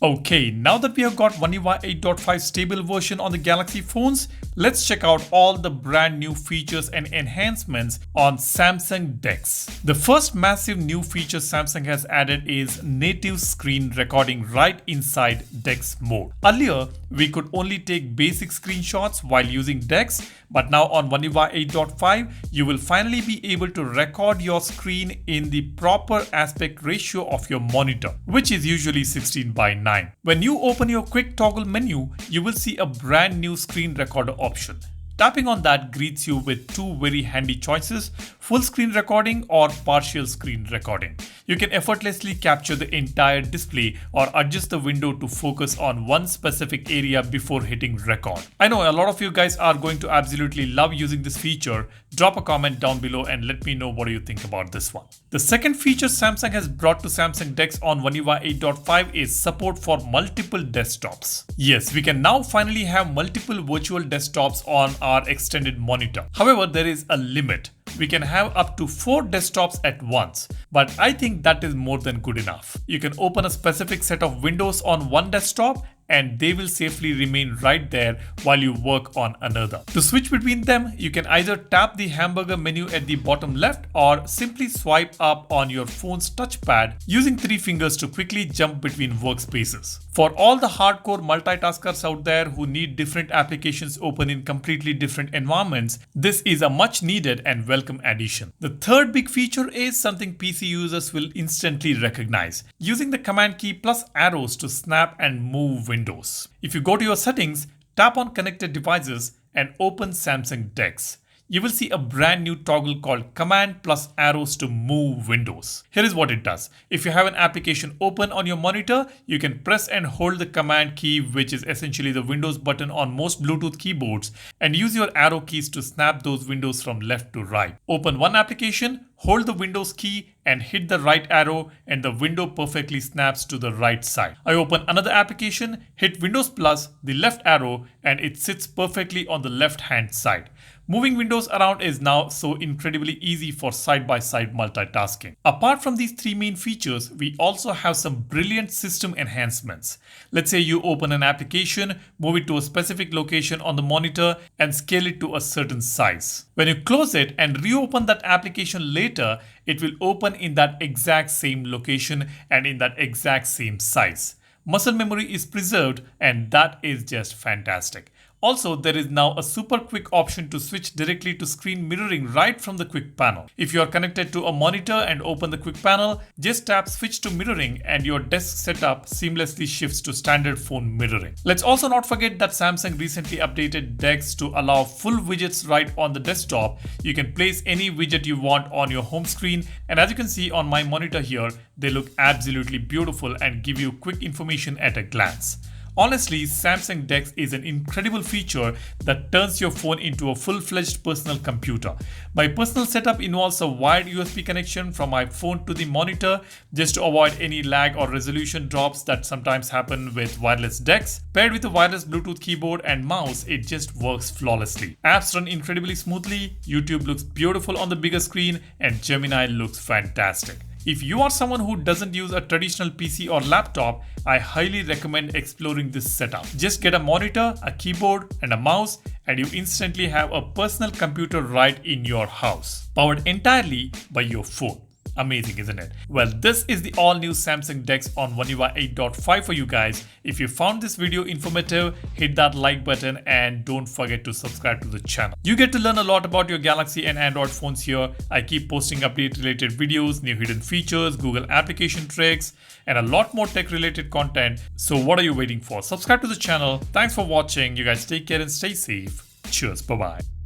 Okay, now that we have got One UI 8.5 stable version on the Galaxy phones, let's check out all the brand new features and enhancements on Samsung Dex. The first massive new feature Samsung has added is native screen recording right inside Dex mode. Earlier, we could only take basic screenshots while using Dex, but now on One UI 8.5, you will finally be able to record your screen in the proper aspect ratio of your monitor, which is usually 16:9. When you open your quick toggle menu, you will see a brand new screen recorder option. Tapping on that greets you with two very handy choices: full screen recording or partial screen recording. You can effortlessly capture the entire display or adjust the window to focus on one specific area before hitting record. I know a lot of you guys are going to absolutely love using this feature. Drop a comment down below and let me know what do you think about this one. The second feature Samsung has brought to Samsung Dex on One UI 8.5 is support for multiple desktops. Yes, we can now finally have multiple virtual desktops on our extended monitor. However, there is a limit. We can have up to 4 desktops at once, but I think that is more than good enough. You can open a specific set of windows on one desktop and they will safely remain right there while you work on another. To switch between them, you can either tap the hamburger menu at the bottom left or simply swipe up on your phone's touchpad using 3 fingers to quickly jump between workspaces. For all the hardcore multitaskers out there who need different applications open in completely different environments, this is a much needed and welcome addition. The third big feature is something PC users will instantly recognize: using the command key plus arrows to snap and move windows. If you go to your settings, tap on connected devices and open Samsung Dex. You will see a brand new toggle called command plus arrows to move windows. Here is what it does. If you have an application open on your monitor, you can press and hold the command key, which is essentially the Windows button on most Bluetooth keyboards, and use your arrow keys to snap those windows from left to right. Open one application, hold the Windows key and hit the right arrow and the window perfectly snaps to the right side. I open another application, hit Windows plus the left arrow and it sits perfectly on the left hand side. Moving windows around is now so incredibly easy for side-by-side multitasking. Apart from these 3 main features, we also have some brilliant system enhancements. Let's say you open an application, move it to a specific location on the monitor and scale it to a certain size. When you close it and reopen that application later, it will open in that exact same location and in that exact same size. Muscle memory is preserved and that is just fantastic. Also, there is now a super quick option to switch directly to screen mirroring right from the quick panel. If you are connected to a monitor and open the quick panel, just tap switch to mirroring and your desk setup seamlessly shifts to standard phone mirroring. Let's also not forget that Samsung recently updated Dex to allow full widgets right on the desktop. You can place any widget you want on your home screen, and as you can see on my monitor here, they look absolutely beautiful and give you quick information at a glance. Honestly, Samsung Dex is an incredible feature that turns your phone into a full-fledged personal computer. My personal setup involves a wired USB connection from my phone to the monitor just to avoid any lag or resolution drops that sometimes happen with wireless Dex. Paired with a wireless Bluetooth keyboard and mouse, it just works flawlessly. Apps run incredibly smoothly, YouTube looks beautiful on the bigger screen, and Gemini looks fantastic. If you are someone who doesn't use a traditional PC or laptop, I highly recommend exploring this setup. Just get a monitor, a keyboard, and a mouse, and you instantly have a personal computer right in your house, powered entirely by your phone. Amazing, isn't it? Well, this is the all-new Samsung Dex on One UI 8.5 for you guys. If you found this video informative, hit that like button and don't forget to subscribe to the channel. You get to learn a lot about your Galaxy and Android phones here. I keep posting update-related videos, new hidden features, Google application tricks, and a lot more tech-related content. So what are you waiting for? Subscribe to the channel. Thanks for watching. You guys take care and stay safe. Cheers. Bye-bye.